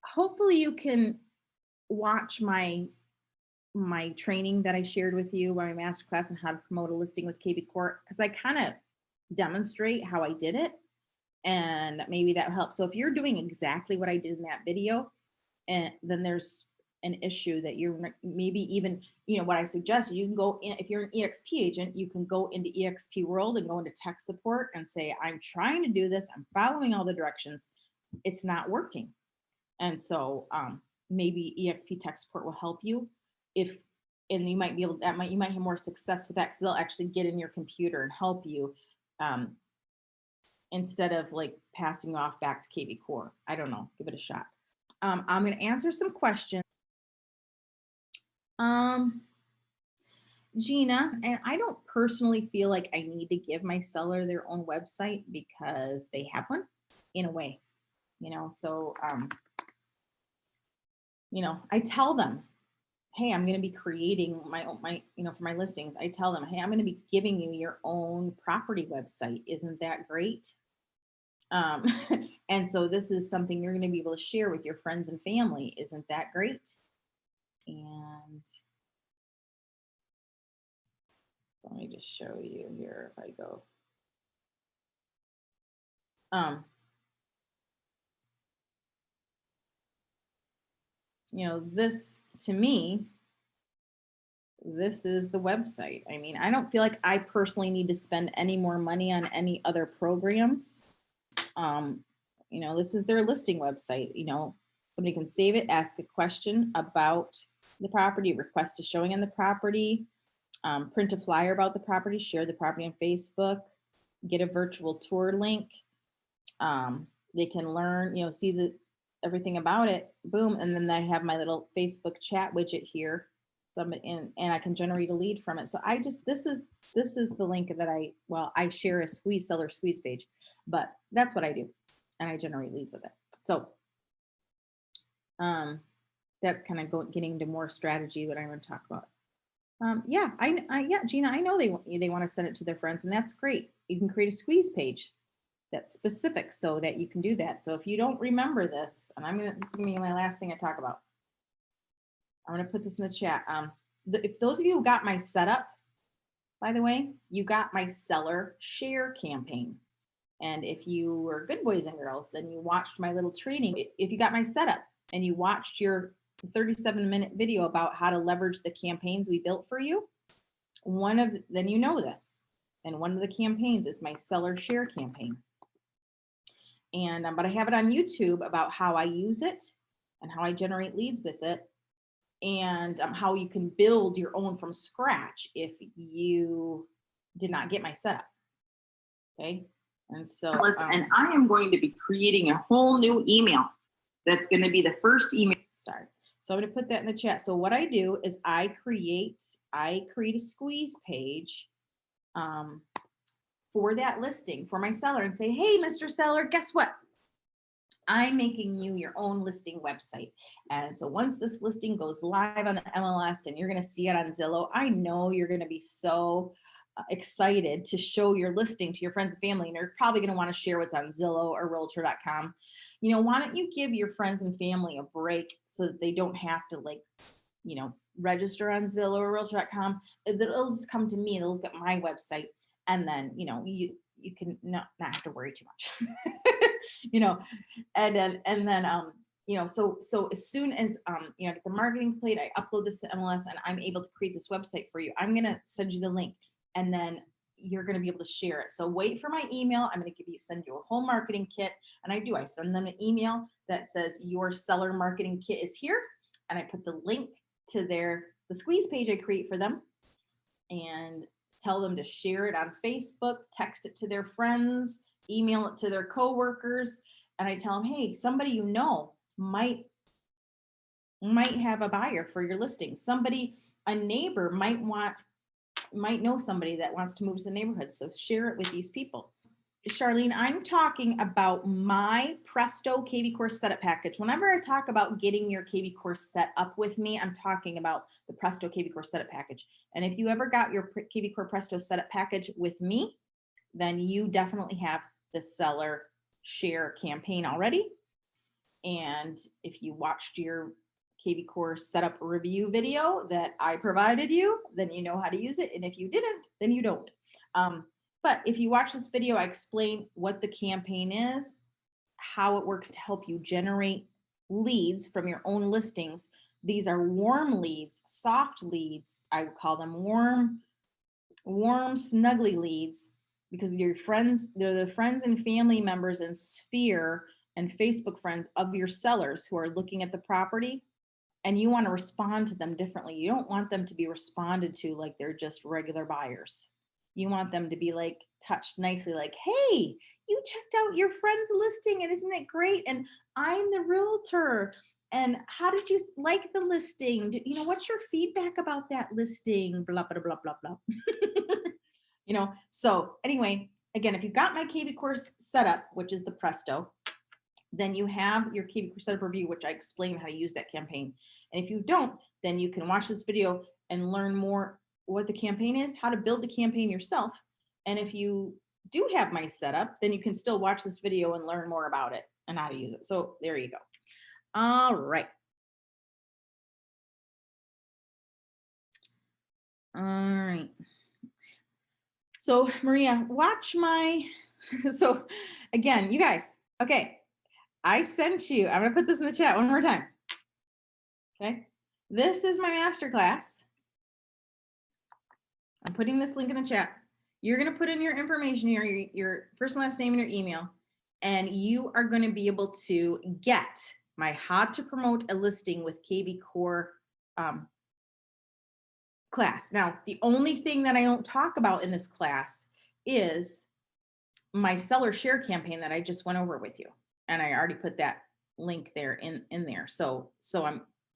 hopefully you can watch my training that I shared with you, my masterclass on how to promote a listing with kvCore, because I kind of demonstrate how I did it, and maybe that helps. So if you're doing exactly what I did in that video, and then there's an issue that you're maybe even, what I suggest, you can go in, if you're an EXP agent, you can go into EXP World and go into tech support and say, I'm trying to do this. I'm following all the directions. It's not working. And so maybe EXP tech support will help you and you might be able, you might have more success with that because they'll actually get in your computer and help you instead of like passing you off back to kvCore. I don't know, give it a shot. I'm going to answer some questions. Gina, and I don't personally feel like I need to give my seller their own website because they have one in a way, so I tell them, hey, I'm going to be creating for my listings. I tell them, hey, I'm going to be giving you your own property website. Isn't that great? Um, and so this is something you're going to be able to share with your friends and family. Isn't that great? And let me just show you here if I go. This to me, this is the website. I mean, I don't feel like I personally need to spend any more money on any other programs. This is their listing website. Somebody can save it, ask a question about the property, request a showing on the property, print a flyer about the property, share the property on Facebook, get a virtual tour link. They can learn, see everything about it, boom. And then I have my little Facebook chat widget here. And I can generate a lead from it. So this is the link that I share a seller squeeze page, but that's what I do. And I generate leads with it. So that's kind of getting into more strategy that I'm going to talk about. Yeah, Gina, I know they want to send it to their friends, and that's great. You can create a squeeze page that's specific so that you can do that. So if you don't remember this, and this is gonna be my last thing I talk about. I'm gonna put this in the chat. If those of you who got my setup, by the way, you got my seller share campaign. And if you were good boys and girls, then you watched my little training. If you got my setup and you watched your 37-minute video about how to leverage the campaigns we built for you, then you know this. And one of the campaigns is my seller share campaign. And but I have it on YouTube about how I use it and how I generate leads with it, and how you can build your own from scratch if you did not get my setup. Okay. And so and I am going to be creating a whole new email. That's going to be the first email. Sorry. So I'm going to put that in the chat. So what I do is I create a squeeze page for that listing for my seller and say, hey, Mr. Seller, guess what? I'm making you your own listing website. And so once this listing goes live on the MLS and you're going to see it on Zillow, I know you're going to be so excited to show your listing to your friends and family. And you're probably going to want to share what's on Zillow or realtor.com. Why don't you give your friends and family a break so that they don't have to register on Zillow or realtor.com. It'll just come to me. They'll look at my website. And then, you can not have to worry too much, and then, so as soon as, get the marketing plate, I upload this to MLS and I'm able to create this website for you. I'm going to send you the link and then you're going to be able to share it. So wait for my email. I'm going to send you a whole marketing kit. And I send them an email that says your seller marketing kit is here. And I put the link to the squeeze page I create for them and tell them to share it on Facebook, text it to their friends, email it to their coworkers. And I tell them, hey, somebody might have a buyer for your listing. A neighbor might know somebody that wants to move to the neighborhood. So share it with these people. Charlene, I'm talking about my Presto kvCore setup package. Whenever I talk about getting your kvCore set up with me, I'm talking about the Presto kvCore setup package. And if you ever got your kvCore Presto setup package with me, then you definitely have the seller share campaign already. And if you watched your kvCore setup review video that I provided you, then you know how to use it. And if you didn't, then you don't. But if you watch this video, I explain what the campaign is, how it works to help you generate leads from your own listings. These are warm leads, soft leads. I would call them warm, snuggly leads, because they're the friends and family members and sphere and Facebook friends of your sellers who are looking at the property, and you want to respond to them differently. You don't want them to be responded to like they're just regular buyers. You want them to be touched nicely, like, hey, you checked out your friend's listing and isn't it great? And I'm the realtor. And how did you like the listing? What's your feedback about that listing? Blah, blah, blah, blah, blah. So anyway, again, if you've got my kvCore setup, which is the Presto, then you have your kvCore setup review, which I explain how to use that campaign. And if you don't, then you can watch this video and learn more what the campaign is, how to build the campaign yourself. And if you do have my setup, then you can still watch this video and learn more about it and how to use it. So there you go. All right. All right. So Maria, watch my, so again, you guys, okay. I sent you, I'm gonna put this in the chat one more time. Okay. This is my masterclass. I'm putting this link in the chat. You're gonna put in your information here, your first and last name and your email, and you are gonna be able to get my how to promote a listing with kvCore class. Now, the only thing that I don't talk about in this class is my seller share campaign that I just went over with you. And I already put that link there in there. So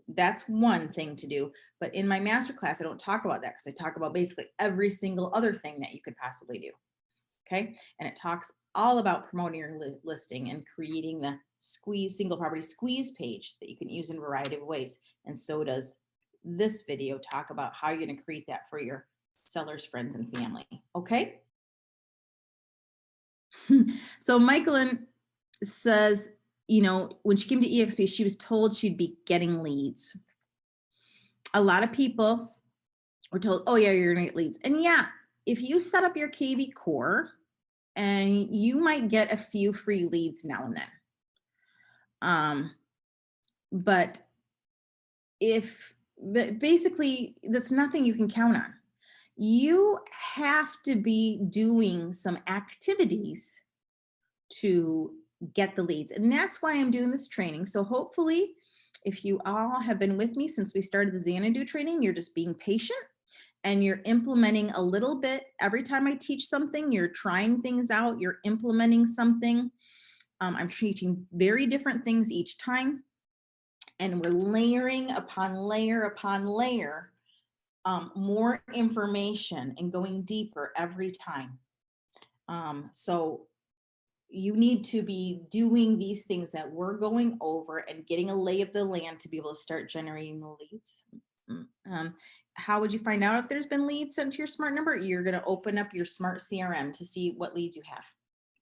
that's one thing to do. But in my masterclass, I don't talk about that because I talk about basically every single other thing that you could possibly do. Okay. And it talks all about promoting your listing and creating the single property squeeze page that you can use in a variety of ways. And so does this video talk about how you're going to create that for your sellers, friends, and family. Okay. So Michaelin says, you know, when she came to EXP, she was told she'd be getting leads. A lot of people were told, oh yeah, you're gonna get leads. And yeah, if you set up your kvCore, and you might get a few free leads now and then. But basically that's nothing you can count on. You have to be doing some activities to get the leads. And that's why I'm doing this training. So hopefully, if you all have been with me since we started the Xanadu training, you're just being patient and you're implementing a little bit. Every time I teach something, you're trying things out, you're implementing something. I'm teaching very different things each time. And we're layering upon layer upon layer, more information and going deeper every time. So you need to be doing these things that we're going over and getting a lay of the land to be able to start generating the leads. How would you find out if there's been leads sent to your smart number? You're going to open up your smart CRM to see what leads you have.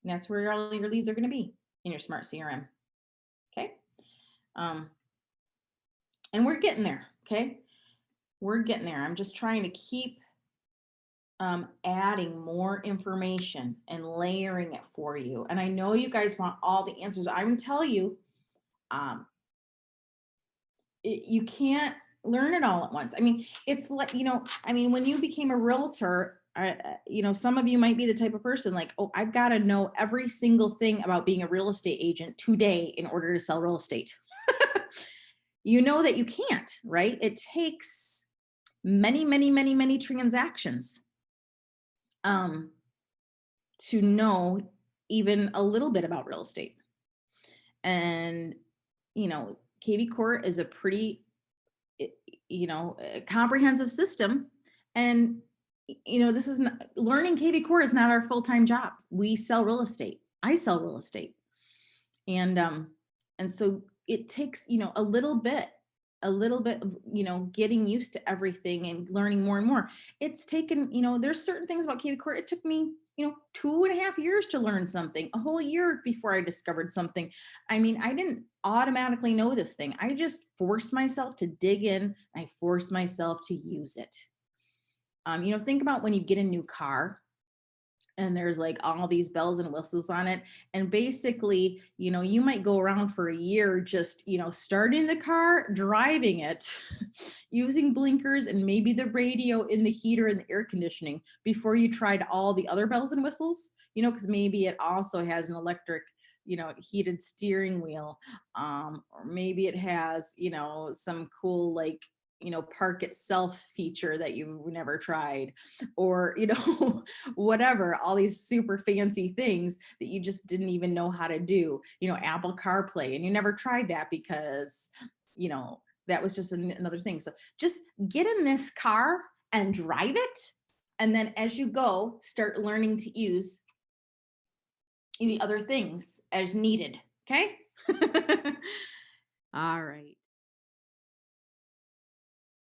And that's where all your leads are going to be, in your smart CRM. Okay. And we're getting there. Okay. We're getting there. I'm just trying to keep adding more information and layering it for you. And I know you guys want all the answers. I'm going to tell you, you can't learn it all at once. I mean, it's like, you know, I mean, when you became a realtor, you know, some of you might be the type of person like, oh, I've got to know every single thing about being a real estate agent today in order to sell real estate. You know that you can't, right? It takes many, many, many, many transactions to know even a little bit about real estate. And, you know, kvCore is a pretty, you know, comprehensive system. And, you know, this is not, learning kvCore is not our full-time job. We sell real estate. I sell real estate. And so it takes, you know, a little bit of, you know, getting used to everything and learning more and more. It's taken, you know, there's certain things about kvCore. It took me, you know, 2.5 years to learn something, a whole year before I discovered something. I mean, I didn't automatically know this thing. I just forced myself to dig in. I forced myself to use it. You know, think about when you get a new car and there's like all these bells and whistles on it. And basically, you know, you might go around for a year just, you know, starting the car, driving it, using blinkers and maybe the radio in the heater and the air conditioning before you tried all the other bells and whistles, you know, because maybe it also has an electric, you know, heated steering wheel, or maybe it has, you know, some cool, like, you know, park itself feature that you never tried, or, you know, whatever, all these super fancy things that you just didn't even know how to do, you know, Apple CarPlay, and you never tried that because, you know, that was just another thing. So just get in this car and drive it. And then as you go, start learning to use the other things as needed. Okay. All right.